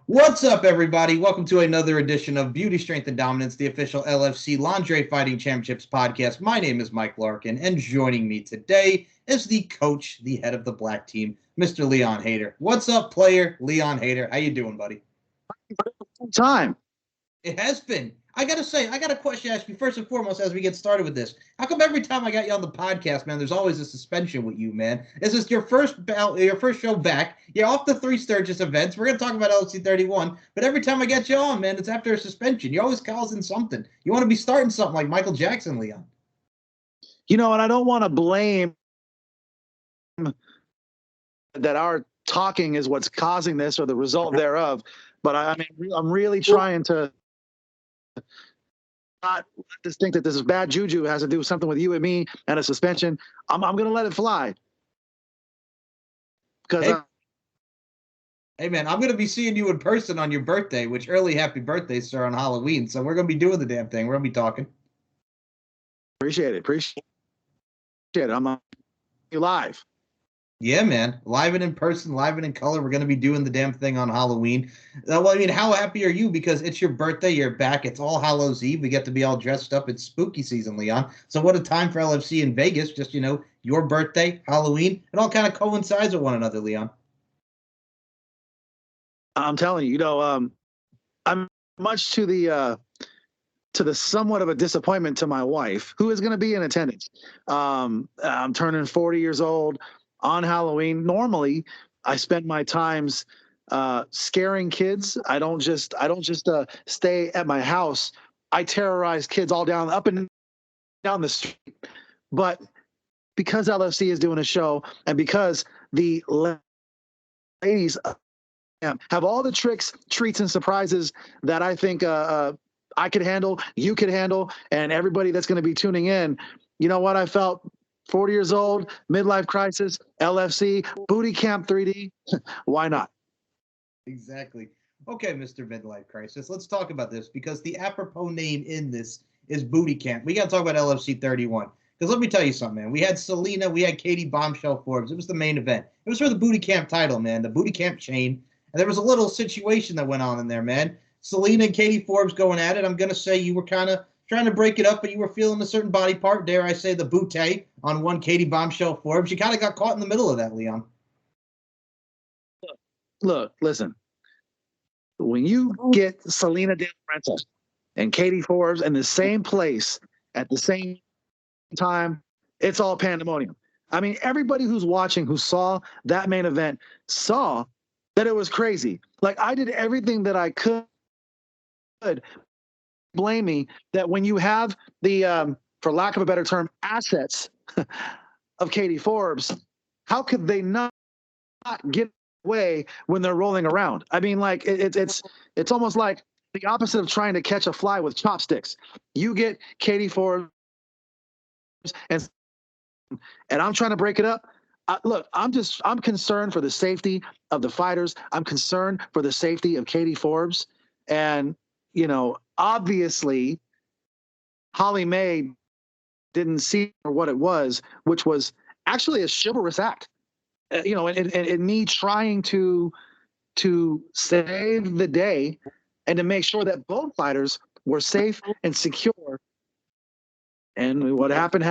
What's up, everybody? Welcome to another edition of Beauty, Strength, and Dominance, the official LFC Lingerie Fighting Championships podcast. My name is Mike Larkin, and joining me today is the coach, the head of the black team, Mr. Leon Hader. What's up, player Leon Hader? How you doing, buddy? Time. It has been. I gotta say, I got a question to ask you first and foremost as we get started with this. How come every time I got you on the podcast, man, there's always a suspension with you, man? Is this your first show back? You're off the Three Sturgis events. We're gonna talk about LFC 31, but every time I get you on, man, it's after a suspension. You're always causing something. You want to be starting something like Michael Jackson, Leon. You know, and I don't want to blame that our talking is what's causing this or the result thereof, but I mean, I'm really trying to not just think that this is bad juju has to do something with you and me and a suspension. I'm going to let it fly because Hey, man, I'm going to be seeing you in person on your birthday, which early happy birthday, sir, on Halloween. So we're going to be doing the damn thing. We're going to be talking. Appreciate it. I'm live. Yeah, man. Live and in person, live and in color. We're going to be doing the damn thing on Halloween. Well, I mean, how happy are you? Because it's your birthday. You're back. It's All Hallows Eve. We get to be all dressed up. It's spooky season, Leon. So what a time for LFC in Vegas. Just, your birthday, Halloween. It all kind of coincides with one another, Leon. I'm telling you, I'm much to the somewhat of a disappointment to my wife, who is going to be in attendance. I'm turning 40 years old on Halloween. Normally, I spend my times scaring kids. I don't just stay at my house. I terrorize kids all up and down the street. But because LFC is doing a show, and because the ladies have all the tricks, treats, and surprises that I think I could handle, you could handle, and everybody that's going to be tuning in. You know what? I felt 40 years old, midlife crisis, LFC, booty camp 3D. Why not? Exactly. Okay, Mr. Midlife Crisis. Let's talk about this because the apropos name in this is Booty Camp. We got to talk about LFC 31. Because let me tell you something, man. We had Selena, we had Katie Bombshell Forbes. It was the main event. It was for the Booty Camp title, man, the Booty Camp chain. And there was a little situation that went on in there, man. Selena and Katie Forbes going at it. I'm going to say you were kind of trying to break it up, but you were feeling a certain body part, dare I say, the bootay on one Katie Bombshell Forbes. You kind of got caught in the middle of that, Leon. Look, listen. When you get Selena De La and Katie Forbes in the same place at the same time, it's all pandemonium. I mean, everybody who's watching, who saw that main event, saw that it was crazy. Like, I did everything that I could. Blame me that when you have the, for lack of a better term, assets of Katie Forbes, how could they not get away when they're rolling around? I mean, like it's almost like the opposite of trying to catch a fly with chopsticks. You get Katie Forbes, and I'm trying to break it up. Look, I'm concerned for the safety of the fighters. I'm concerned for the safety of Katie Forbes, and obviously, Holly May didn't see for what it was, which was actually a chivalrous act. And me trying to save the day and to make sure that both fighters were safe and secure. And what happened.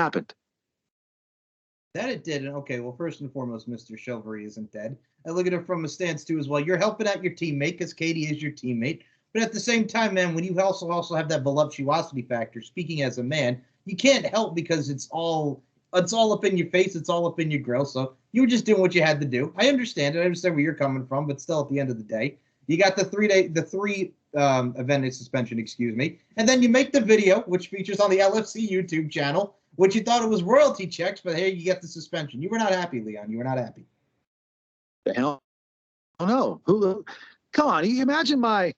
That it did. And okay, well, first and foremost, Mr. Chivalry isn't dead. I look at it from a stance too as well. You're helping out your teammate because Katie is your teammate. But at the same time, man, when you also have that voluptuosity factor, speaking as a man, you can't help because it's all up in your face, it's all up in your grill. So you were just doing what you had to do. I understand it. I understand where you're coming from, but still, at the end of the day, you got the three event suspension, excuse me, and then you make the video, which features on the LFC YouTube channel, which you thought it was royalty checks, but here you get the suspension. You were not happy, Leon. You were not happy. The hell, oh no! Who? Come on! You imagine my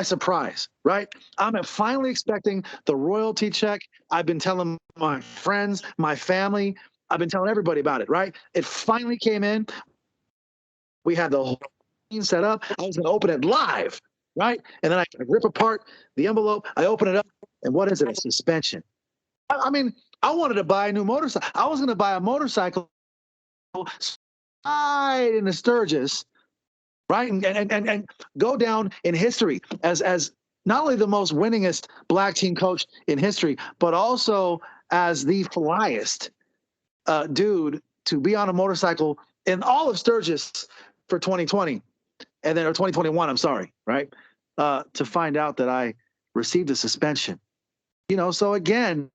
surprise, right? I'm finally expecting the royalty check. I've been telling my friends, my family, I've been telling everybody about it, right? It finally came in. We had the whole thing set up. I was going to open it live, right? And then I rip apart the envelope. I open it up, and what is it? A suspension. I mean, I wanted to buy a new motorcycle. I was going to buy a motorcycle right in the Sturgis right? And go down in history as not only the most winningest black team coach in history, but also as the flyest dude to be on a motorcycle in all of Sturgis for 2020, and then or 2021. I'm sorry, right? To find out that I received a suspension. So again,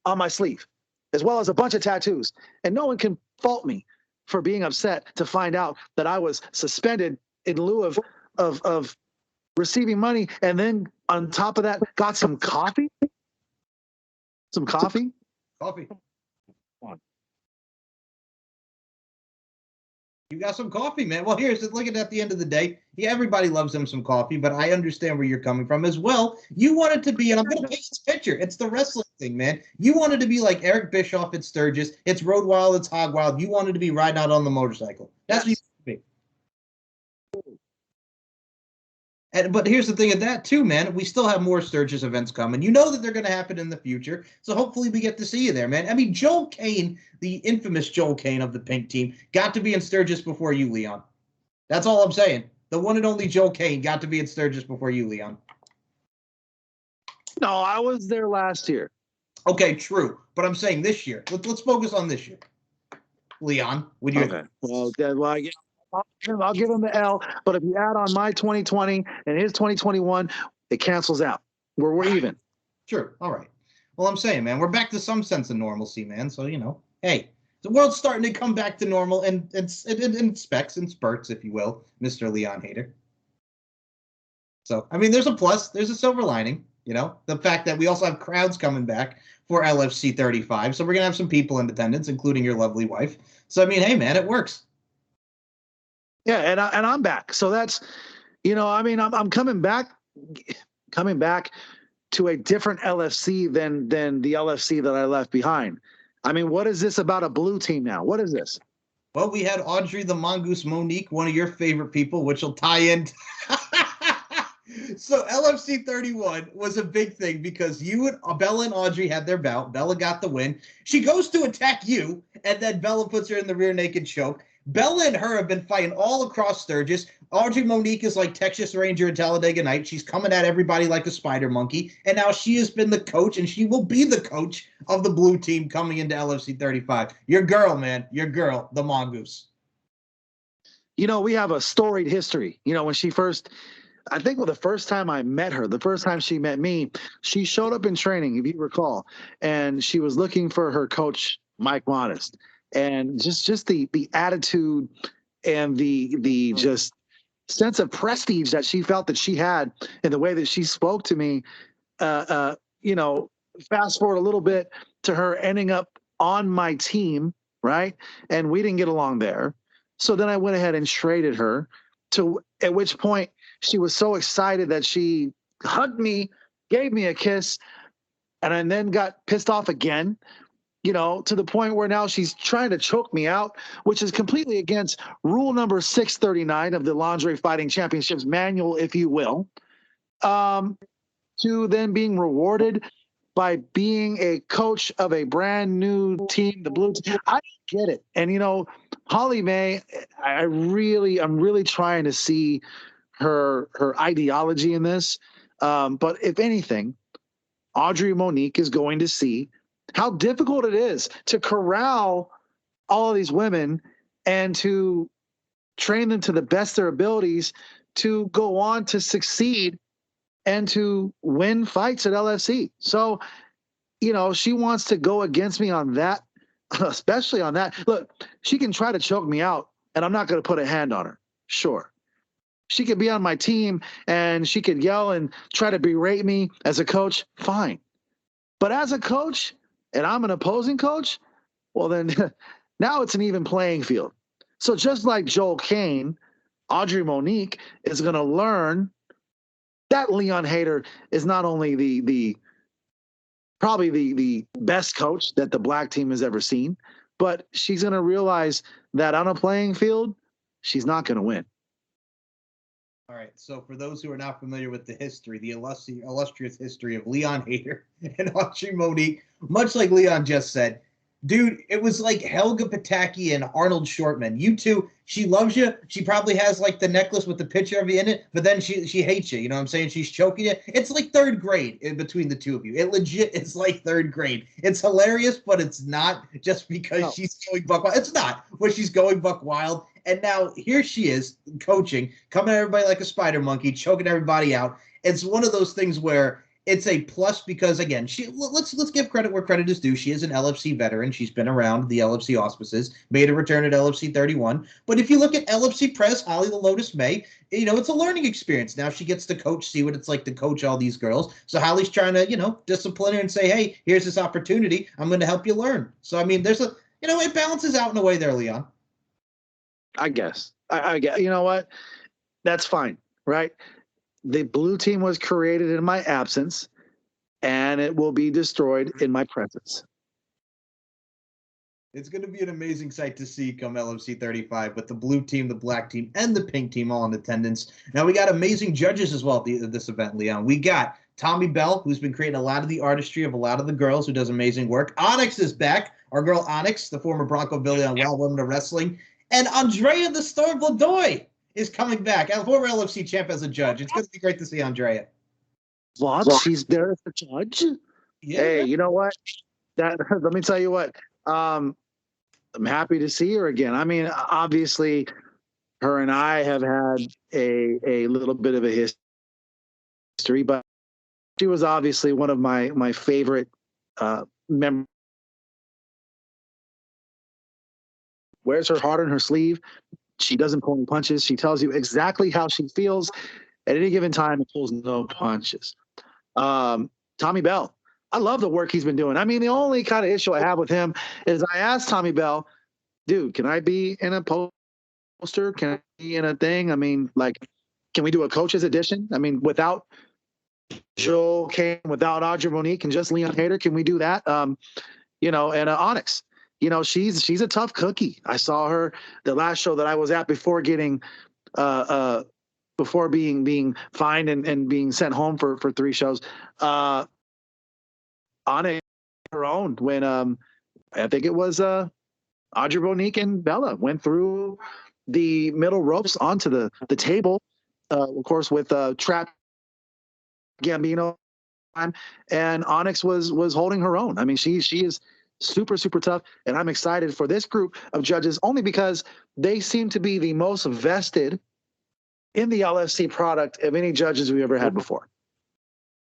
on my sleeve, as well as a bunch of tattoos, and no one can fault me for being upset to find out that I was suspended in lieu of receiving money, and then on top of that, got some coffee. Some coffee. Coffee. You got some coffee, man. Well, here's looking at the end of the day. Yeah, everybody loves them some coffee, but I understand where you're coming from as well. You wanted to be, and I'm going to paint this picture. It's the wrestling thing, man. You wanted to be like Eric Bischoff at Sturgis. It's Road Wild, it's Hog Wild. You wanted to be riding out on the motorcycle. That's what you wanted to be. But here's the thing of that too, man. We still have more Sturgis events coming. You know that they're going to happen in the future. So hopefully we get to see you there, man. I mean, Joel Kane, the infamous Joel Kane of the Pink Team, got to be in Sturgis before you, Leon. That's all I'm saying. The one and only Joel Kane got to be in Sturgis before you, Leon. No, I was there last year. Okay, true. But I'm saying this year. Let's focus on this year. Leon, would you? Okay. Well, I'll give him the L. But if you add on my 2020 and his 2021, it cancels out. We're even. Sure. All right. Well, I'm saying, man, we're back to some sense of normalcy, man. So, hey, the world's starting to come back to normal and in specks and spurts, if you will, Mr. Leon Hader. So, I mean, there's a plus. There's a silver lining, the fact that we also have crowds coming back for LFC 35. So we're going to have some people in attendance, including your lovely wife. So, I mean, hey, man, it works. Yeah, and I'm back. So that's, I'm coming back to a different LFC than the LFC that I left behind. I mean, what is this about a blue team now? What is this? Well, we had Audrey the Mongoose Monique, one of your favorite people, which will tie in. So LFC 31 was a big thing because Bella and Audrey had their bout. Bella got the win. She goes to attack you, and then Bella puts her in the rear naked choke. Bella and her have been fighting all across Sturgis. Audrey Monique is like Texas Ranger and Talladega Night. She's coming at everybody like a spider monkey. And now she has been the coach, and she will be the coach of the blue team coming into LFC 35. Your girl, man. Your girl, the Mongoose. We have a storied history. When she first... I think the first time I met her, the first time she met me, she showed up in training, if you recall, and she was looking for her coach, Mike Modest. And just the attitude and the just sense of prestige that she felt that she had in the way that she spoke to me, fast forward a little bit to her ending up on my team, right? And we didn't get along there. So then I went ahead and traded her, at which point she was so excited that she hugged me, gave me a kiss, and then got pissed off again, to the point where now she's trying to choke me out, which is completely against rule number 639 of the Lingerie Fighting Championships manual, if you will, to then being rewarded by being a coach of a brand new team, the blue team. I get it. And, Holly May, I'm really trying to see her ideology in this. But if anything, Audrey Monique is going to see how difficult it is to corral all of these women and to train them to the best of their abilities to go on to succeed and to win fights at LFC. So, she wants to go against me on that, especially on that. Look, she can try to choke me out, and I'm not going to put a hand on her. Sure. She could be on my team, and she could yell and try to berate me as a coach. Fine. But as a coach, and I'm an opposing coach, well, then now it's an even playing field. So just like Joel Kane, Audrey Monique is going to learn that Leon Hader is not only probably the best coach that the black team has ever seen, but she's going to realize that on a playing field, she's not going to win. All right, so for those who are not familiar with the history, the illustrious history of Leon Hader and Audrey Monique, much like Leon just said, Dude, it was like Helga Pataki and Arnold Shortman. You two, she loves you. She probably has like the necklace with the picture of you in it, but then she hates you. You know what I'm saying? She's choking you. It's like third grade in between the two of you. It legit is like third grade. It's hilarious, but it's not just because she's going buck wild. It's not, but she's going buck wild. And now here she is coaching, coming at everybody like a spider monkey, choking everybody out. It's one of those things where it's a plus because again, let's give credit where credit is due. She is an LFC veteran. She's been around the LFC auspices, made a return at LFC 31. But if you look at LFC Press, Holly the Lotus May, it's a learning experience. Now she gets to coach, see what it's like to coach all these girls. So Holly's trying to, discipline her and say, hey, here's this opportunity. I'm going to help you learn. So I mean, there's it balances out in a way there, Leon. I guess. I guess. You know what? That's fine, right? The blue team was created in my absence, and it will be destroyed in my presence. It's going to be an amazing sight to see come LFC 35 with the blue team, the black team, and the pink team all in attendance. Now, we got amazing judges as well at this event, Leon. We got Tommy Bell, who's been creating a lot of the artistry of a lot of the girls, who does amazing work. Onyx is back. Our girl Onyx, the former Bronco Billy on Wild Women of Wrestling. And Andrea the Storm Vladoy is coming back. A former LFC champ as a judge. It's going to be great to see Andrea. What? She's there as a judge? Yeah. Hey, you know what? Let me tell you what. I'm happy to see her again. I mean, obviously, her and I have had a little bit of a history, but she was obviously one of my favorite members. Wears her heart on her sleeve. She doesn't pull any punches. She tells you exactly how she feels at any given time and pulls no punches. Tommy Bell, I love the work he's been doing. I mean, the only kind of issue I have with him is I asked Tommy Bell, dude, can I be in a poster? Can I be in a thing? I mean, like, can we do a coach's edition? I mean, without Joel Kane, without Audrey Monique, and just Leon Hader, can we do that? And Onyx. She's a tough cookie. I saw her the last show that I was at before getting before being fined and being sent home for 3 shows. Onyx her own when I think it was Audrey Monique and Bella went through the middle ropes onto the table, of course with Trap Gambino, and Onyx was holding her own. I mean, she is super, super tough. And I'm excited for this group of judges only because they seem to be the most vested in the LFC product of any judges we've ever had before.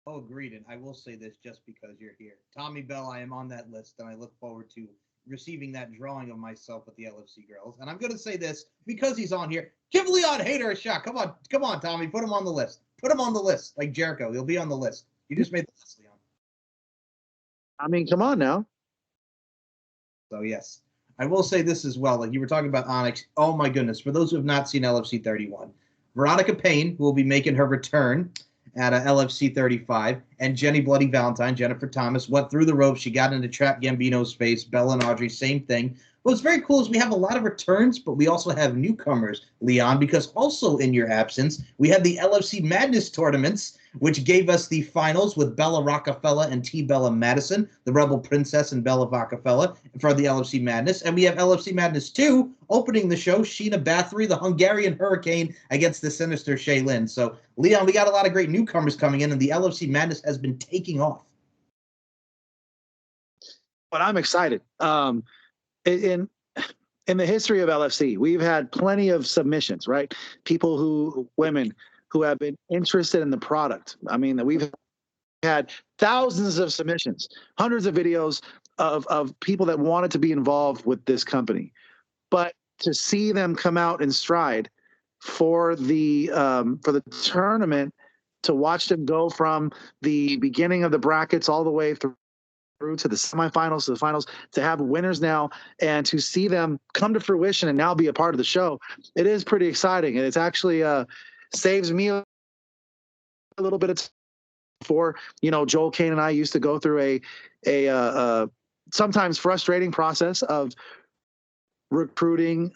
Oh, agreed. And I will say this just because you're here. Tommy Bell, I am on that list, and I look forward to receiving that drawing of myself with the LFC girls. And I'm going to say this because he's on here. Give Leon Hader a shot. Come on, Tommy. Put him on the list. Put him on the list. Like Jericho. He'll be on the list. You just made the list, Leon. I mean, come on now. So, yes. I will say this as well. Like you were talking about Onyx. Oh, my goodness. For those who have not seen LFC 31, Veronica Payne, who will be making her return at LFC 35, and Jenny Bloody Valentine, Jennifer Thomas, went through the ropes. She got into Trap Gambino's face. Bella and Audrey, same thing. What's very cool is we have a lot of returns, but we also have newcomers, Leon, because also in your absence, we have the LFC Madness tournaments, which gave us the finals with Bella Rockefeller and T. Bella Madison, the Rebel Princess and Bella Rockefeller for the LFC Madness. And we have LFC Madness 2 opening the show, Sheena Bathory, the Hungarian Hurricane, against the sinister Shaylin. So, Leon, we got a lot of great newcomers coming in, and the LFC Madness has been taking off. But I'm excited. In the history of LFC, we've had plenty of submissions, right? Women who have been interested in the product. I mean, we've had thousands of submissions, hundreds of videos of people that wanted to be involved with this company. But to see them come out in stride for the tournament, to watch them go from the beginning of the brackets all the way through to the semifinals, to the finals, to have winners now, and to see them come to fruition and now be a part of the show, it is pretty exciting. And it's actually saves me a little bit of time. Before, Joel Kane and I used to go through a sometimes frustrating process of recruiting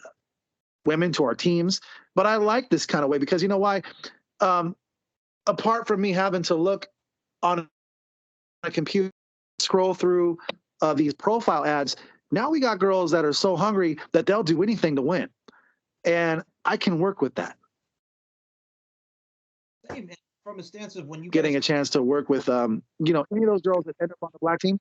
women to our teams. But I like this kind of way because you know why? Apart from me having to look on a computer, scroll through these profile ads, Now we got girls that are so hungry that they'll do anything to win. And I can work with that. Hey, man, from a stance of when you Getting guys, a chance to work with, any of those girls that end up on the black team.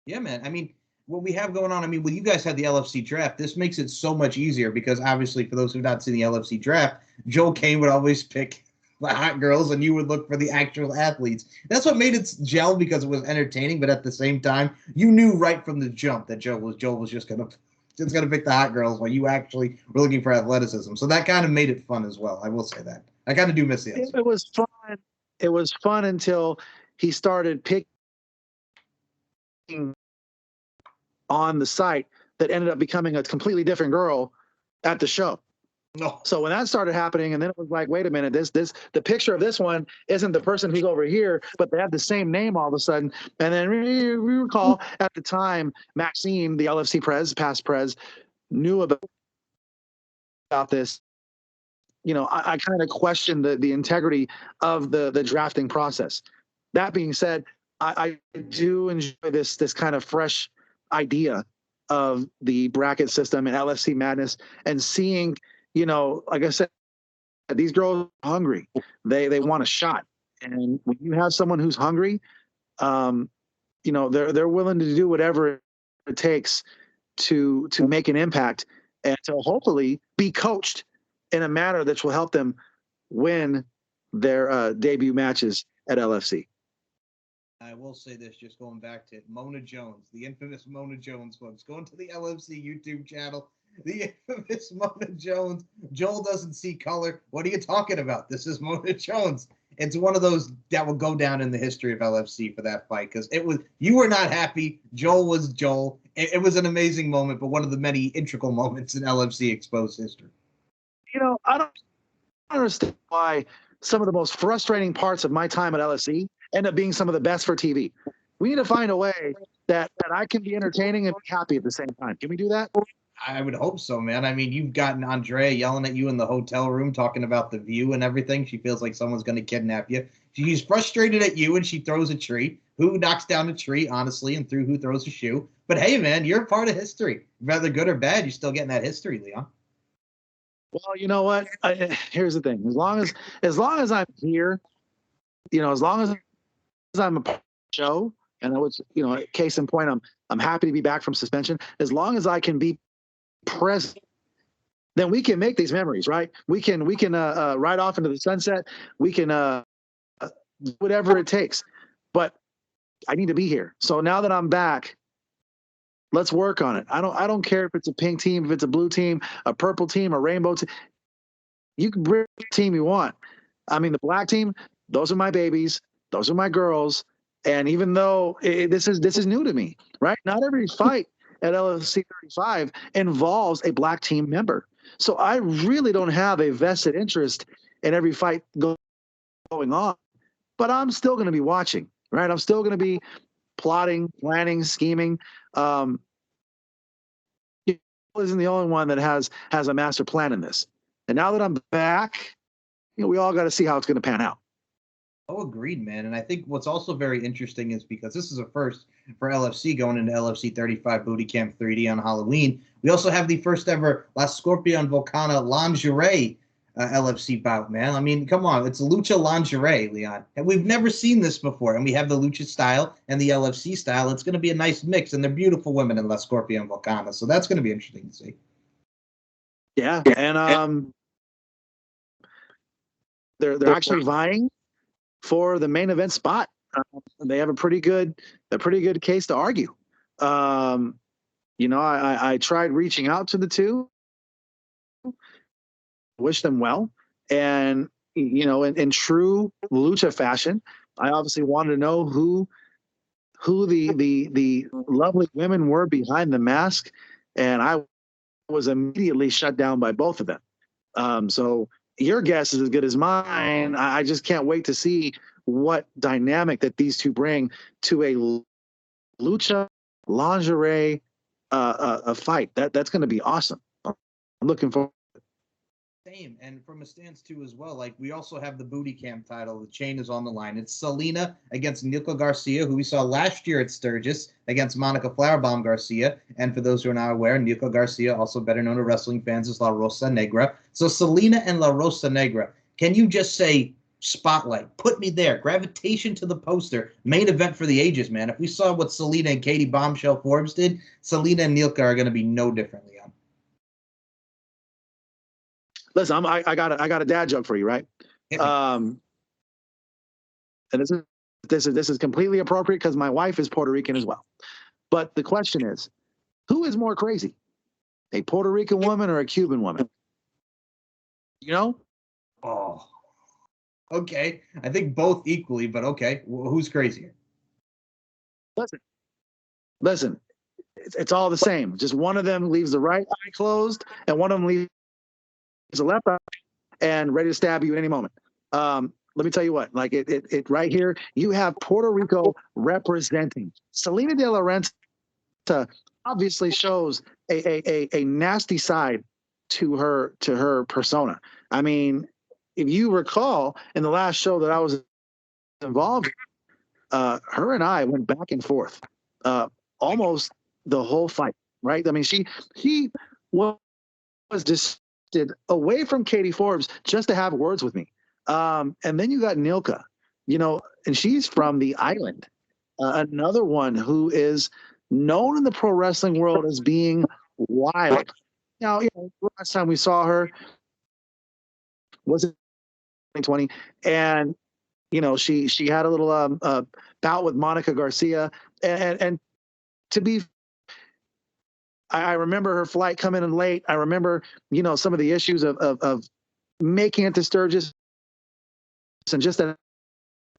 yeah, man. I mean, what we have going on, I mean, when you guys had the LFC draft, this makes it so much easier because obviously, for those who've not seen the LFC draft, Joel Kane would always pick the hot girls and you would look for the actual athletes. That's what made it gel because it was entertaining, but at the same time, you knew right from the jump that Joel was just gonna pick the hot girls while you actually were looking for athleticism. So that kind of made it fun as well. I will say that. I kind of do miss the LFC. It was fun. It was fun until he started picking on the site that ended up becoming a completely different girl at the show. No. So when that started happening, and then it was like, wait a minute, the picture of this one isn't the person who's over here, but they have the same name all of a sudden. And then we recall at the time, Maxine, the LFC past pres, knew about this. I kind of questioned the integrity of the drafting process. That being said, I do enjoy this kind of fresh idea of the bracket system and LFC madness, and seeing, like I said, these girls are hungry. They want a shot, and when you have someone who's hungry, they're willing to do whatever it takes to make an impact and to hopefully be coached in a manner that will help them win their debut matches at LFC. I will say this, just going back to Mona Jones, the infamous Mona Jones, folks. Going to the LFC YouTube channel, the infamous Mona Jones. Joel doesn't see color. What are you talking about? This is Mona Jones. It's one of those that will go down in the history of LFC for that fight, because you were not happy. Joel was Joel. It was an amazing moment, but one of the many integral moments in LFC exposed history. I don't understand why some of the most frustrating parts of my time at LFC end up being some of the best for TV. We need to find a way that I can be entertaining and be happy at the same time. Can we do that? I would hope so, man. I mean, you've gotten Andrea yelling at you in the hotel room, talking about the view and everything. She feels like someone's going to kidnap you. She's frustrated at you, and she throws a tree. Who knocks down a tree, honestly, and who throws a shoe. But hey, man, you're a part of history. Whether good or bad, you're still getting that history, Leon. Well, you know what? Here's the thing. As long as I'm here, as long as I'm a part of the show, and I was, case in point, I'm happy to be back from suspension. As long as I can be present, then we can make these memories, right? We can ride off into the sunset. We can whatever it takes. But I need to be here. So now that I'm back, let's work on it. I don't care if it's a pink team, if it's a blue team, a purple team, a rainbow team. You can bring the team you want. I mean, the black team, those are my babies. Those are my girls. And even though this is new to me, right? Not every fight at LFC 35 involves a black team member. So I really don't have a vested interest in every fight going on. But I'm still going to be watching, right? I'm still going to be plotting, planning, scheming. Isn't the only one that has a master plan in this. And now that I'm back, we all got to see how it's going to pan out. Oh, agreed, man. And I think what's also very interesting is because this is a first for LFC going into LFC 35 Booty Camp 3D on Halloween. We also have the first ever La Scorpion Volcana lingerie LFC bout, man. I mean, come on. It's lucha lingerie, Leon. And we've never seen this before. And we have the lucha style and the LFC style. It's going to be a nice mix. And they're beautiful women in La Scorpion Volcana. So that's going to be interesting to see. Yeah. And they're actually vying for the main event spot. They have a pretty good case to argue. I tried reaching out to the two, wish them well, and in true lucha fashion, I obviously wanted to know who the lovely women were behind the mask, and I was immediately shut down by both of them. So your guess is as good as mine. I just can't wait to see what dynamic that these two bring to a lucha lingerie a fight. That's going to be awesome. I'm looking forward. Same, and from a stance too as well. Like we also have the booty camp title. The chain is on the line. It's Selena against Nico Garcia, who we saw last year at Sturgis against Monica Flowerbomb Garcia. And for those who are not aware, Nico Garcia, also better known to wrestling fans as La Rosa Negra. So Selena and La Rosa Negra. Can you just say spotlight? Put me there. Gravitation to the poster. Main event for the ages, man. If we saw what Selena and Katie Bombshell Forbes did, Selena and Nilka are going to be no different, Leon. Listen, I got a dad joke for you, right? And this is completely appropriate because my wife is Puerto Rican as well. But the question is, who is more crazy, a Puerto Rican woman or a Cuban woman? You know? Oh, okay. I think both equally, but okay. Who's crazier? Listen. It's all the same. Just one of them leaves the right eye closed, and one of them leaves the left eye and ready to stab you at any moment. Let me tell you what, like it right here, you have Puerto Rico representing. Selena De La Renta obviously shows a nasty side to her persona. I mean, if you recall, in the last show that I was involved in, her and I went back and forth almost the whole fight, right? I mean, she was just away from Katie Forbes just to have words with me. And then you got Nilka, and she's from the island. Another one who is known in the pro wrestling world as being wild. Now, last time we saw her was in 2020, and she had a little bout with Monica Garcia, and to be, I remember her flight coming in late. I remember, some of the issues of making it to Sturgis, and just that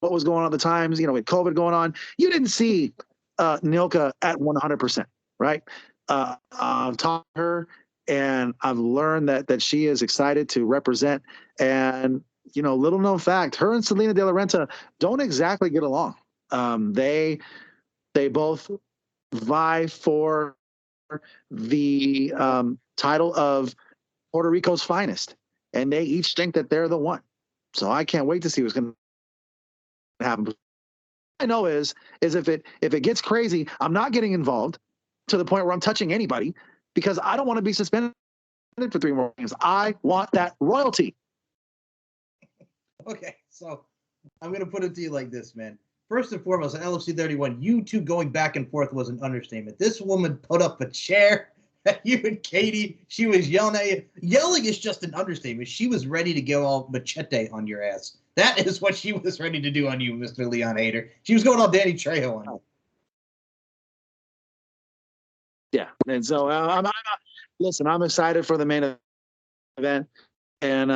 what was going on at the times, with COVID going on. You didn't see Nilka at 100%, right? I've taught her, and I've learned that she is excited to represent. And little known fact, her and Selena De La Renta don't exactly get along. They both vie for the title of Puerto Rico's finest, and they each think that they're the one. So I can't wait to see what's going to happen. I know is if it gets crazy, I'm not getting involved to the point where I'm touching anybody, because I don't want to be suspended for 3 more games. I want that royalty. Okay, so I'm going to put it to you like this, man. First and foremost, on LFC 31, you two going back and forth was an understatement. This woman put up a chair at you and Katie. She was yelling at you. Yelling is just an understatement. She was ready to go all machete on your ass. That is what she was ready to do on you, Mr. Leon Hader. She was going all Danny Trejo on you. Yeah, and so listen, I'm excited for the main event, and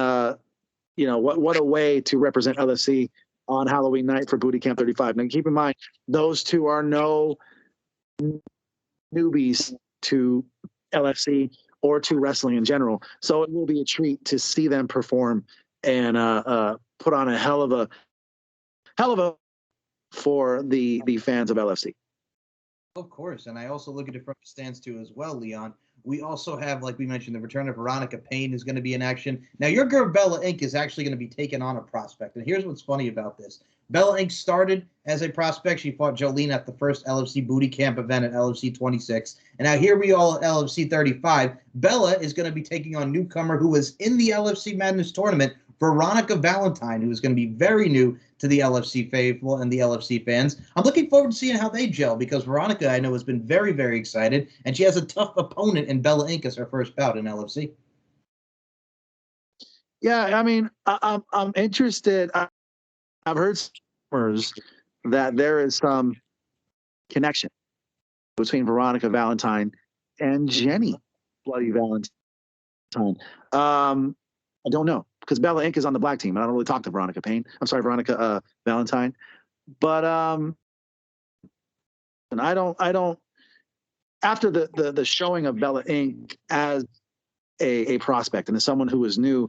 what a way to represent LFC on Halloween night for Booty Camp 35. Now, keep in mind, those two are no newbies to LFC or to wrestling in general. So it will be a treat to see them perform and put on a hell of a for the fans of LFC. Of course, and I also look at it from a stance too as well, Leon. We also have, like we mentioned, the return of Veronica Payne is going to be in action. Now, your girl Bella Inc. is actually going to be taking on a prospect. And here's what's funny about this. Bella Inc. started as a prospect. She fought Jolene at the first LFC Booty Camp event at LFC 26. And now here we all at LFC 35. Bella is going to be taking on newcomer who was in the LFC Madness tournament, Veronica Valentine, who is going to be very new to the LFC faithful and the LFC fans. I'm looking forward to seeing how they gel, because Veronica, I know, has been very, very excited, and she has a tough opponent in Bella Inc. as her first bout in LFC. Yeah, I mean, I'm interested. I've heard rumors that there is some connection between Veronica Valentine and Jenny Bloody Valentine. I don't know, because Bella Inc. is on the black team, and I don't really talk to Veronica Valentine. But and I don't. After the showing of Bella Inc. as a prospect and as someone who is new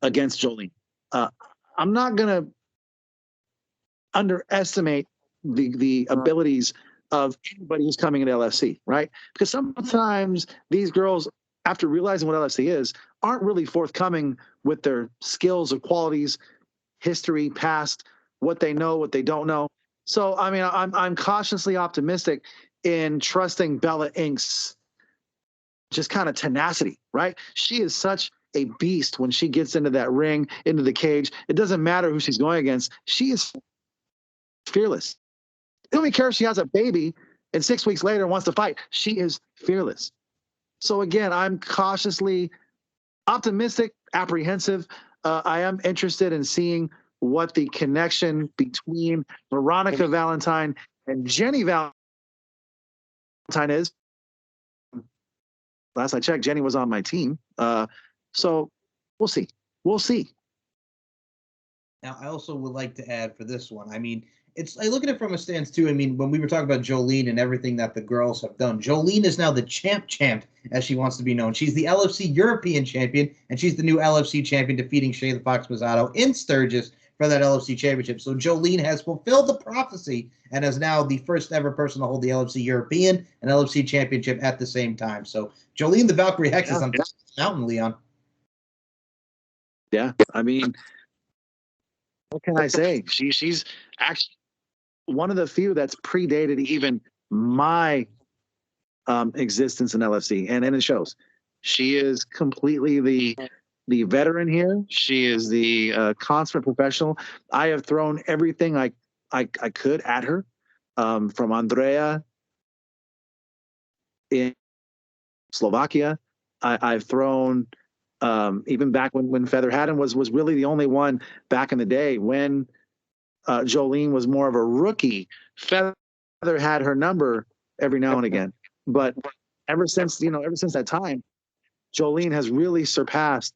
against Jolene, I'm not gonna underestimate the abilities of anybody who's coming into LFC, right? Because sometimes these girls, after realizing what LFC is, aren't really forthcoming with their skills or qualities, history, past, what they know, what they don't know. So, I mean, I'm cautiously optimistic in trusting Bella Inc.'s just kind of tenacity, right? She is such a beast when she gets into that ring, into the cage. It doesn't matter who she's going against. She is fearless. It don't even care if she has a baby and 6 weeks later wants to fight. She is fearless. So again, I'm cautiously optimistic, apprehensive. I am interested in seeing what the connection between Veronica Valentine and Jenny Valentine is. Last I checked, Jenny was on my team. So we'll see. We'll see. Now, I also would like to add for this one. I mean, I look at it from a stance too. I mean, when we were talking about Jolene and everything that the girls have done, Jolene is now the champ, as she wants to be known. She's the LFC European champion, and she's the new LFC champion, defeating Shay the Fox Mazzato in Sturgis for that LFC championship. So Jolene has fulfilled the prophecy and is now the first ever person to hold the LFC European and LFC championship at the same time. So Jolene the Valkyrie Hex is on the mountain, Leon. Yeah, I mean, what can I say? She's actually one of the few that's predated even my existence in LFC, and it shows. She is completely the veteran here. She is the consummate professional. I have thrown everything I could at her, from Andrea in Slovakia. I've thrown even back when Feather Haddon was really the only one back in the day when Jolene was more of a rookie. Feather had her number every now and again, but ever since that time, Jolene has really surpassed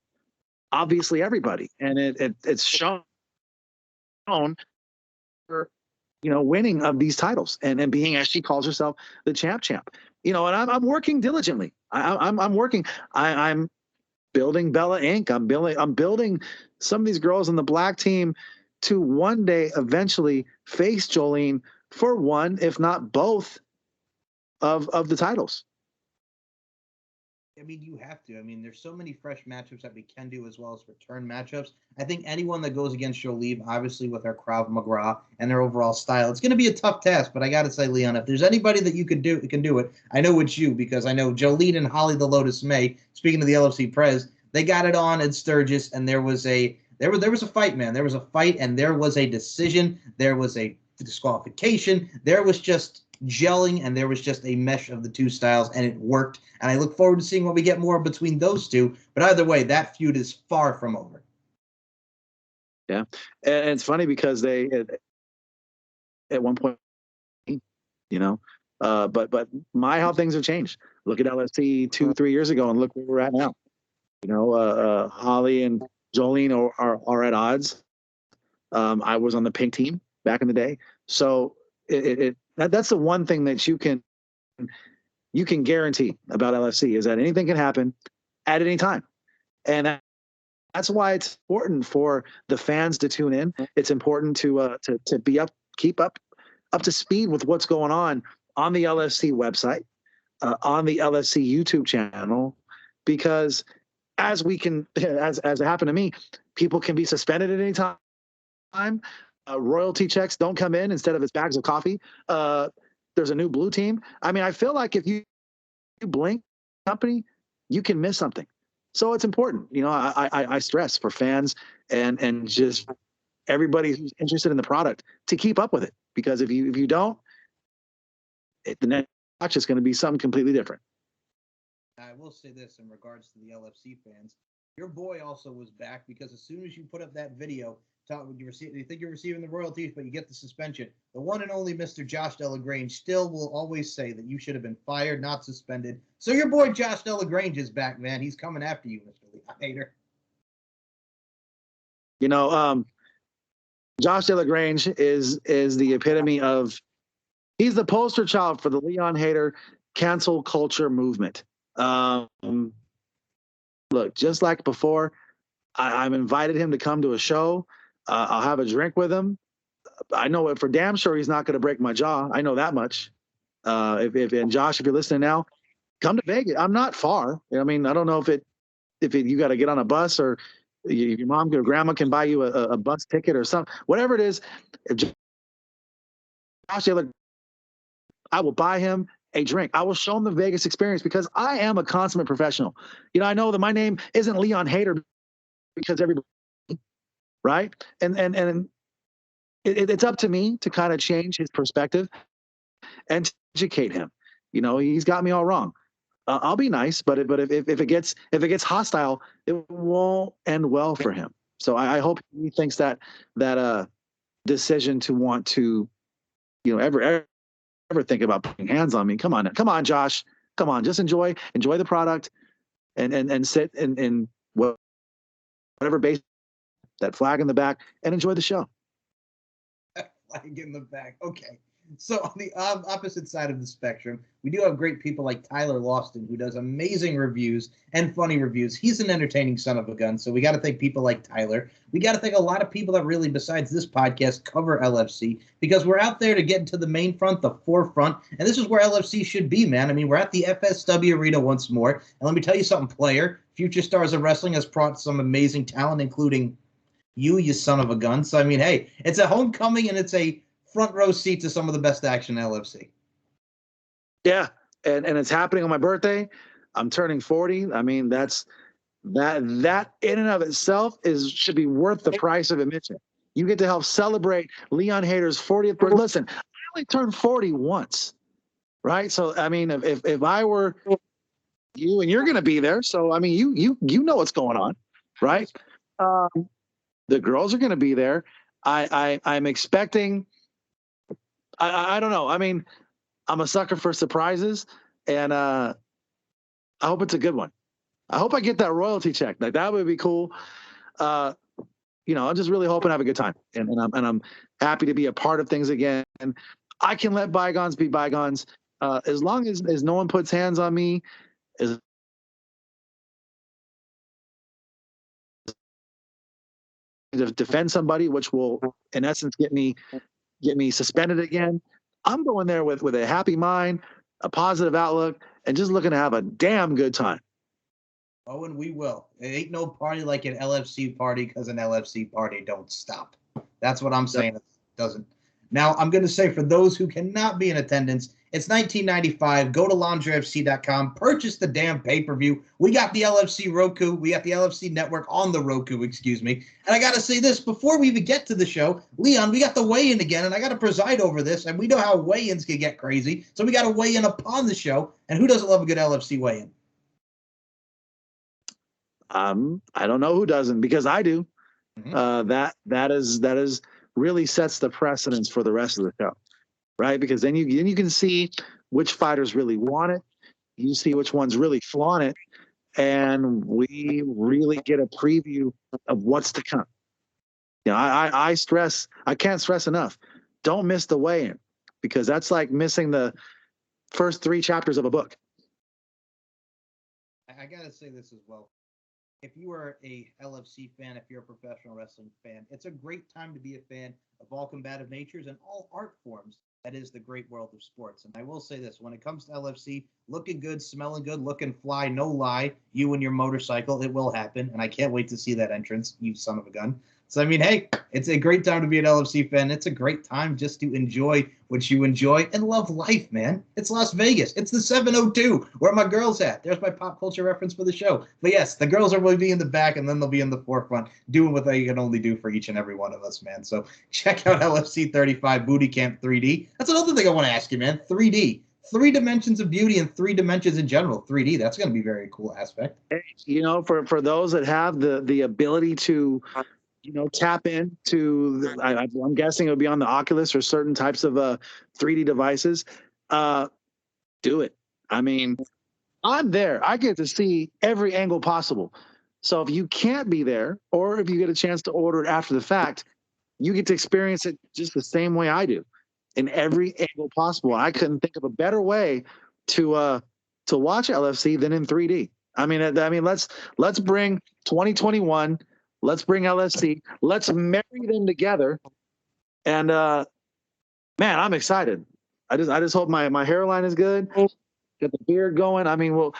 obviously everybody, and it's shown her, winning of these titles and being, as she calls herself, the champ. And I'm working diligently. I'm working. I'm building Bella Inc. I'm building some of these girls on the black team to one day eventually face Jolene for one, if not both, of the titles. I mean, you have to. I mean, there's so many fresh matchups that we can do as well as return matchups. I think anyone that goes against Jolene, obviously with their Krav Maga and their overall style, it's going to be a tough task. But I got to say, Leon, if there's anybody that you can do it, I know it's you, because I know Jolene and Holly the Lotus May, speaking of the LFC Prez, they got it on in Sturgis, and there was a fight, man. There was a fight, and there was a decision. There was a disqualification. There was just gelling, and there was just a mesh of the two styles, and it worked. And I look forward to seeing what we get more between those two. But either way, that feud is far from over. Yeah, and it's funny because they at one point, but how things have changed. Look at LFC 2-3 years ago, and look where we're at now. Holly and Jolene are at odds. I was on the pink team back in the day, so that's the one thing that you can guarantee about LFC is that anything can happen at any time, and that's why it's important for the fans to tune in. It's important to keep up to speed with what's going on the LFC website, on the LFC YouTube channel, because as it happened to me, people can be suspended at any time. Royalty checks don't come in instead of it's bags of coffee. There's a new blue team. I mean, I feel like if you blink company, you can miss something. So it's important. I stress for fans and just everybody who's interested in the product to keep up with it, because if you don't, the next watch is going to be something completely different. I will say this in regards to the LFC fans. Your boy also was back, because as soon as you put up that video, you think you're receiving the royalties, but you get the suspension. The one and only Mr. Josh Delagrange still will always say that you should have been fired, not suspended. So your boy Josh Delagrange is back, man. He's coming after you, Mr. Leon Hater. Josh Delagrange is the epitome of, he's the poster child for the Leon Hater cancel culture movement. Look, just like before, I've invited him to come to a show. I'll have a drink with him. I know for damn sure he's not going to break my jaw. I know that much. And Josh, if you're listening now, come to Vegas. I'm not far. I mean, I don't know if it you got to get on a bus, or your mom or grandma can buy you a bus ticket or something, whatever it is. If Josh Taylor, I will buy him a drink. I will show him the Vegas experience because I am a consummate professional. I know that my name isn't Leon Hader because everybody, right? And it's up to me to kind of change his perspective and to educate him. He's got me all wrong. I'll be nice, but if it gets hostile, it won't end well for him. So I hope he thinks that decision to want to, ever think about putting hands on me. Come on, Josh, come on, just enjoy the product, and sit in whatever base, that flag in the back, and enjoy the show. Flag in the back. Okay. So on the opposite side of the spectrum, we do have great people like Tyler Lawston, who does amazing reviews and funny reviews. He's an entertaining son of a gun. So we got to thank people like Tyler. We got to thank a lot of people that really, besides this podcast, cover LFC, because we're out there to get into the main front, the forefront. And this is where LFC should be, man. I mean, we're at the FSW Arena once more. And let me tell you something, player. Future Stars of Wrestling has brought some amazing talent, including you son of a gun. So, I mean, hey, it's a homecoming and it's a front row seat to some of the best action in LFC. Yeah, and it's happening on my birthday. I'm turning 40. I mean, that in and of itself should be worth the price of admission. You get to help celebrate Leon Hader's 40th birthday. Listen, I only turned 40 once, right? So I mean, if I were you, and you're going to be there, so I mean, you know what's going on, right? The girls are going to be there. I'm expecting. I don't know. I mean, I'm a sucker for surprises, and I hope it's a good one. I hope I get that royalty check. Like, that would be cool. I'm just really hoping I have a good time, and I'm happy to be a part of things again. And I can let bygones be bygones, as long as no one puts hands on me. As to defend somebody, which will, in essence, get me suspended again. I'm going there with a happy mind, a positive outlook, and just looking to have a damn good time. Oh, and we will. It ain't no party like an LFC party, because an LFC party don't stop. That's what I'm saying. It doesn't. Now, I'm going to say, for those who cannot be in attendance, it's $19.95. Go to laundryfc.com. Purchase the damn pay-per-view. We got the LFC Roku. We got the LFC network on the Roku, excuse me. And I got to say this, before we even get to the show, Leon, we got the weigh-in again, and I got to preside over this, and we know how weigh-ins can get crazy, so we got to weigh in upon the show. And who doesn't love a good LFC weigh-in? I don't know who doesn't, because I do. Mm-hmm. That is really sets the precedence for the rest of the show, right? Because then you can see which fighters really want it. You see which ones really flaunt it, and we really get a preview of what's to come. I can't stress enough, don't miss the weigh-in, because that's like missing the first 3 chapters of a book. I gotta say this as well. If you are a LFC fan, if you're a professional wrestling fan, it's a great time to be a fan of all combative natures and all art forms. That is the great world of sports. And I will say this, when it comes to LFC, looking good, smelling good, looking fly, no lie, you and your motorcycle, it will happen. And I can't wait to see that entrance, you son of a gun. So, I mean, hey, it's a great time to be an LFC fan. It's a great time just to enjoy what you enjoy and love life, man. It's Las Vegas. It's the 702, where my girls at. There's my pop culture reference for the show. But yes, the girls are going to be in the back, and then they'll be in the forefront, doing what they can only do for each and every one of us, man. So check out LFC 35 Booty Camp 3D. That's another thing I want to ask you, man. 3D. 3 dimensions of beauty and 3 dimensions in general. 3D, that's going to be a very cool aspect. For those that have the ability to tap into, I'm guessing it would be on the Oculus or certain types of 3D devices. Do it. I mean, I'm there. I get to see every angle possible. So if you can't be there, or if you get a chance to order it after the fact, you get to experience it just the same way I do, in every angle possible. I couldn't think of a better way to watch LFC than in 3D. I mean, let's bring 2021. Let's bring LFC. Let's marry them together. And man, I'm excited. I just hope my hairline is good. Get the beard going. I mean,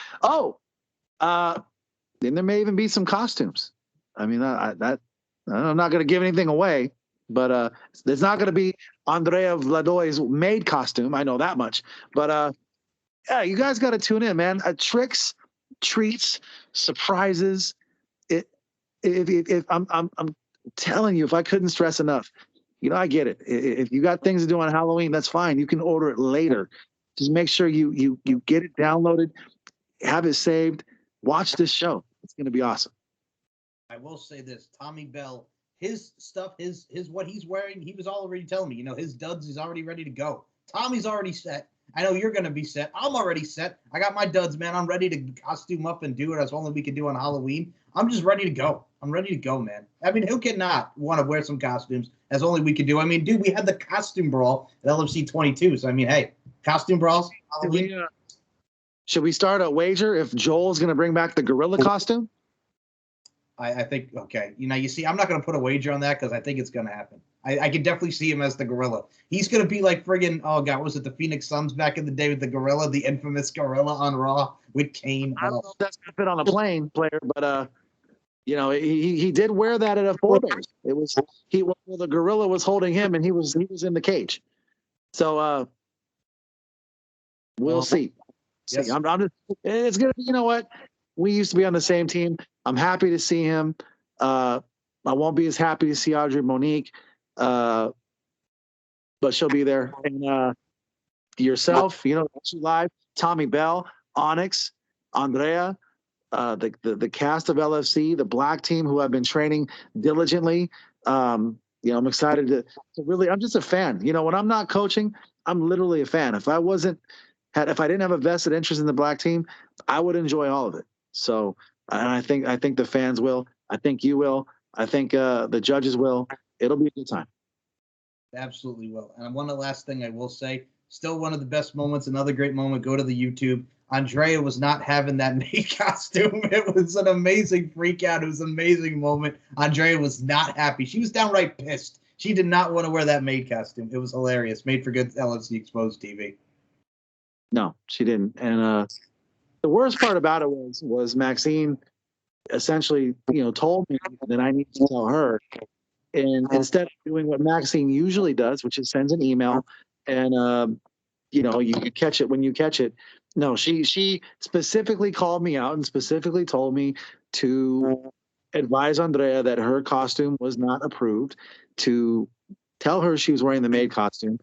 then there may even be some costumes. I mean, I'm not going to give anything away, but there's not going to be Andrea Vladoy's maid costume. I know that much. But yeah, you guys got to tune in, man. Tricks, treats, surprises. If I'm telling you, if I couldn't stress enough, I get it. If you got things to do on Halloween, that's fine. You can order it later. Just make sure you get it downloaded, have it saved, watch this show. It's going to be awesome. I will say this, Tommy Bell, his stuff, his what he's wearing, he was already telling me, his duds is already ready to go. Tommy's already set. I know you're going to be set. I'm already set. I got my duds, man. I'm ready to costume up and do it as only we can do on Halloween. I'm just ready to go. I'm ready to go, man. I mean, who cannot want to wear some costumes as only we could do? I mean, dude, we had the costume brawl at LFC 22. So, I mean, hey, costume brawls. Should we start a wager if Joel's going to bring back the gorilla costume? I think, okay. You see, I'm not going to put a wager on that because I think it's going to happen. I can definitely see him as the gorilla. He's going to be like friggin', oh, God, was it the Phoenix Suns back in the day with the gorilla, the infamous gorilla on Raw with Kane? I don't know if that's going to fit on a plane, player, but, he did wear that at a four-base. It was the gorilla was holding him, and he was in the cage. So we'll see. Yes. I'm just, it's gonna be. You know what? We used to be on the same team. I'm happy to see him. I won't be as happy to see Audrey Monique, but she'll be there. And yourself, actually live. Tommy Bell, Onyx, Andrea. The cast of LFC, the black team who I've been training diligently. I'm excited to really. I'm just a fan. When I'm not coaching, I'm literally a fan. If I didn't have a vested interest in the black team, I would enjoy all of it. So, and I think the fans will. I think you will. I think the judges will. It'll be a good time. Absolutely will. And one last thing I will say, still one of the best moments, another great moment. Go to the YouTube. Andrea was not having that maid costume. It was an amazing freak out. It was an amazing moment. Andrea was not happy. She was downright pissed. She did not want to wear that maid costume. It was hilarious. Made for good LFC Exposed TV. No, she didn't. And the worst part about it was Maxine essentially, told me that I need to tell her. And instead of doing what Maxine usually does, which is sends an email and you catch it when you catch it. No, she specifically called me out and specifically told me to advise Andrea that her costume was not approved, to tell her she was wearing the maid costume.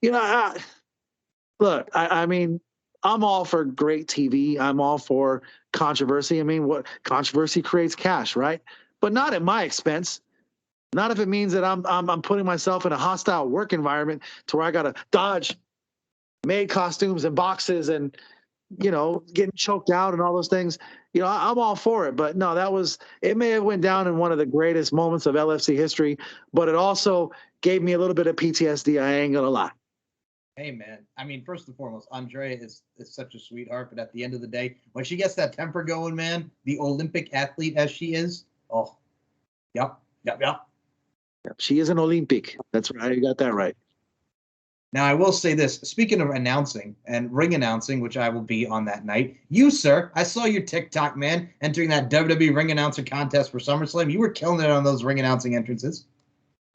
Look, I mean, I'm all for great TV. I'm all for controversy. I mean, what controversy creates cash, right? But not at my expense. Not if it means that I'm putting myself in a hostile work environment to where I got to dodge maid costumes and boxes and, getting choked out and all those things. I'm all for it. But no, it may have went down in one of the greatest moments of LFC history, but it also gave me a little bit of PTSD. I ain't going to lie. Hey, man. I mean, first and foremost, Andrea is such a sweetheart. But at the end of the day, when she gets that temper going, man, the Olympic athlete as she is, oh, yep. She is an Olympic. That's right. You got that right. Now, I will say this. Speaking of announcing and ring announcing, which I will be on that night, you, sir, I saw your TikTok, man, entering that WWE ring announcer contest for SummerSlam. You were killing it on those ring announcing entrances.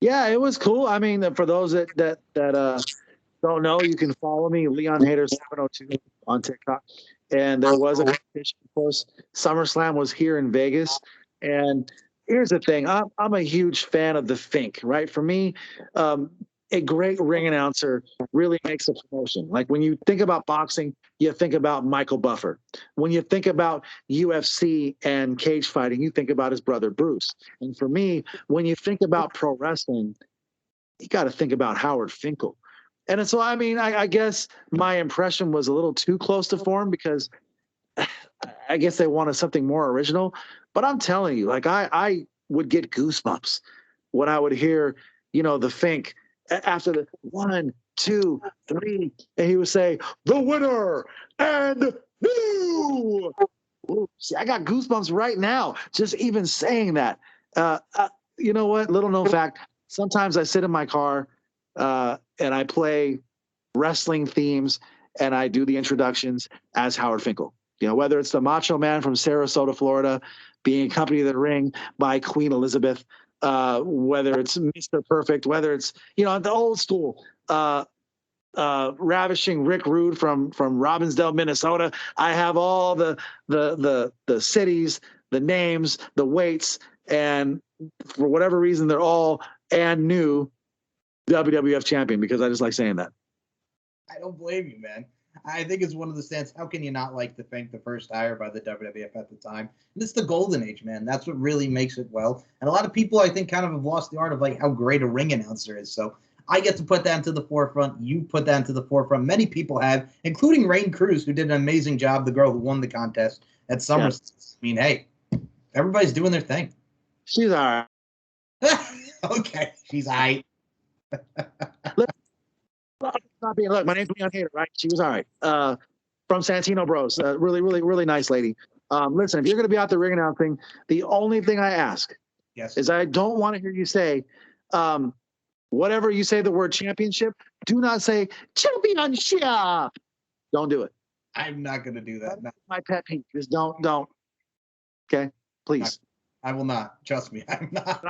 Yeah, it was cool. I mean, for those that don't know, you can follow me, Leon Hader 702 on TikTok. And there was a competition. Of course, SummerSlam was here in Vegas. And here's the thing. I'm a huge fan of the Fink, right? For me, a great ring announcer really makes a promotion. Like when you think about boxing, you think about Michael Buffer. When you think about UFC and cage fighting, you think about his brother Bruce. And for me, when you think about pro wrestling, you got to think about Howard Finkel. And so, I mean, I guess my impression was a little too close to form because I guess they wanted something more original. But I'm telling you, like I would get goosebumps when I would hear, the Fink after the 1, 2, 3, and he would say, "The winner and new." Ooh, see, I got goosebumps right now just even saying that. You know what? Little known fact. Sometimes I sit in my car and I play wrestling themes and I do the introductions as Howard Finkel. You know, whether it's the Macho Man from Sarasota, Florida, being accompanied to the ring by Queen Elizabeth, whether it's Mr. Perfect, whether it's, you know, the old school, ravishing Rick Rude from Robbinsdale, Minnesota. I have all the cities, the names, the weights, and for whatever reason, they're all and new WWF champion, because I just like saying that. I don't blame you, man. I think it's one of the stands. How can you not like to thank the first hire by the WWF at the time? And it's the golden age, man. That's what really makes it well. And a lot of people, I think, kind of have lost the art of like how great a ring announcer is. So I get to put that into the forefront. You put that into the forefront. Many people have, including Rain Cruz, who did an amazing job, the girl who won the contest at SummerSlam. Yeah. I mean, hey, everybody's doing their thing. She's all right. Okay, she's all right. Look, my name's Leon Hader, right? She was all right. From Santino Bros. Really, really, really nice lady. Listen, if you're going to be out there ring announcing, the only thing I ask is I don't want to hear you say, whatever you say the word championship, do not say championship. Don't do it. I'm not going to do that. That's my pet peeve. Just don't. Okay? Please. I will not. Trust me, I'm not.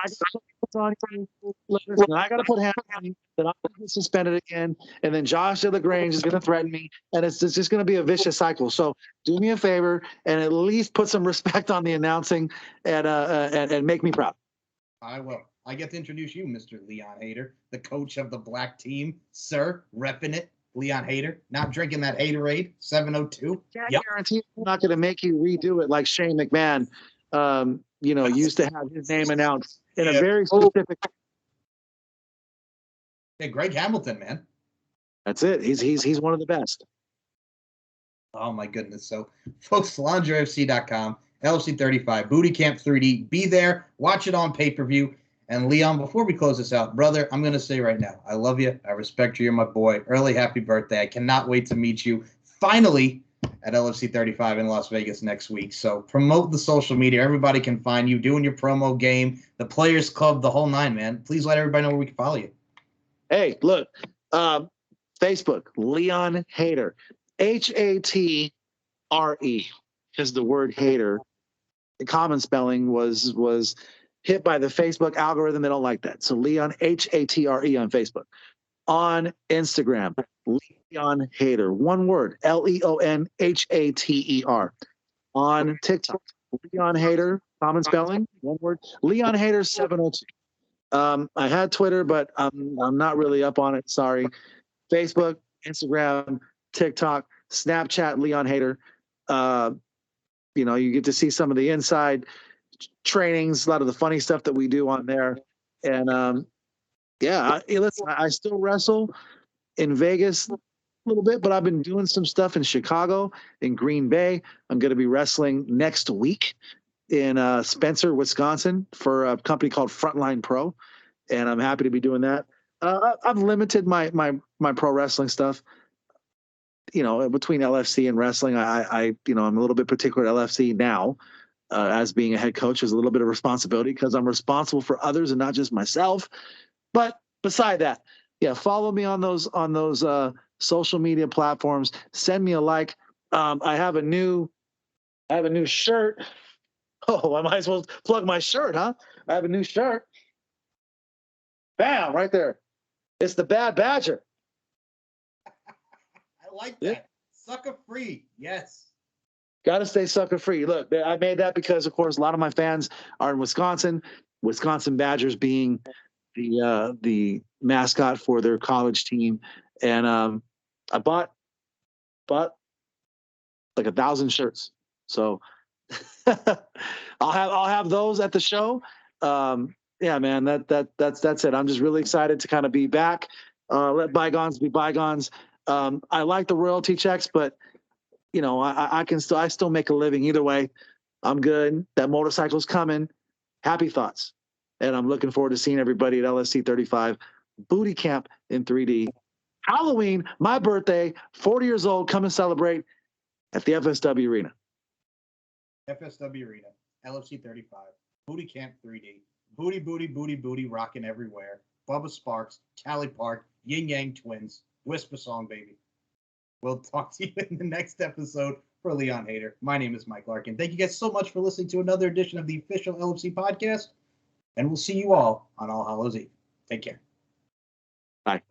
Listen, I got to put hands on you, then I'm going to get suspended again, and then Josh de LaGrange is going to threaten me, and it's just going to be a vicious cycle. So do me a favor and at least put some respect on the announcing and make me proud. I will. I get to introduce you, Mr. Leon Hader, the coach of the black team, sir, repping it. Leon Hader, not drinking that Haterade, 702. I guarantee I'm not going to make you redo it like Shane McMahon, used to have his name announced in a very specific. Hey, Greg Hamilton, man. That's it. He's one of the best. Oh my goodness. So, folks, LaundryFC.com, LFC 35, Booty Camp 3D. Be there. Watch it on pay-per-view. And Leon, before we close this out, brother, I'm going to say right now, I love you. I respect you. You're my boy. Early happy birthday. I cannot wait to meet you finally at LFC 35 in Las Vegas next week. So promote the social media. Everybody can find you doing your promo game, the Players Club, the whole nine, man. Please let everybody know where we can follow you. Hey, look, Facebook, Leon Hader, Hatre, because the word hater, the common spelling was hit by the Facebook algorithm. They don't like that. So Leon, Hatre on Facebook. On Instagram, Leon Hader. One word, LeonHater. On TikTok, Leon Hader, common spelling, one word, Leon Hader 702. I had Twitter, but I'm not really up on it. Sorry. Facebook, Instagram, TikTok, Snapchat, Leon Hader. You get to see some of the inside trainings, a lot of the funny stuff that we do on there. And listen, I still wrestle in Vegas a little bit, but I've been doing some stuff in Chicago, in Green Bay. I'm going to be wrestling next week in Spencer, Wisconsin for a company called Frontline Pro, and I'm happy to be doing that. I've limited my pro wrestling stuff. Between LFC and wrestling, I'm a little bit particular at LFC now. As being a head coach, is a little bit of responsibility because I'm responsible for others and not just myself. But beside that, follow me on those social media platforms. Send me a like. I have a new shirt. Oh, I might as well plug my shirt, huh? I have a new shirt. Bam, right there. It's the Bad Badger. I like that. Yeah. Sucker free. Yes. Got to stay sucker free. Look, I made that because, of course, a lot of my fans are in Wisconsin. Wisconsin Badgers being the mascot for their college team, and I bought like 1,000 shirts. So I'll have those at the show. Yeah, man, that's it. I'm just really excited to kind of be back. Let bygones be bygones. I like the royalty checks, but I still make a living either way. I'm good. That motorcycle's coming. Happy thoughts. And I'm looking forward to seeing everybody at LSC 35 Booty Camp in 3D. Halloween, my birthday, 40 years old, come and celebrate at the FSW Arena. FSW Arena, LFC 35, Booty Camp 3D. Booty, booty, booty, booty, rocking everywhere. Bubba Sparks, Cali Park, Yin Yang Twins. Whisper song, baby. We'll talk to you in the next episode. for Leon Hader, my name is Mike Larkin. Thank you guys so much for listening to another edition of the official LFC podcast, and we'll see you all on All Hallows Eve. Take care. Bye.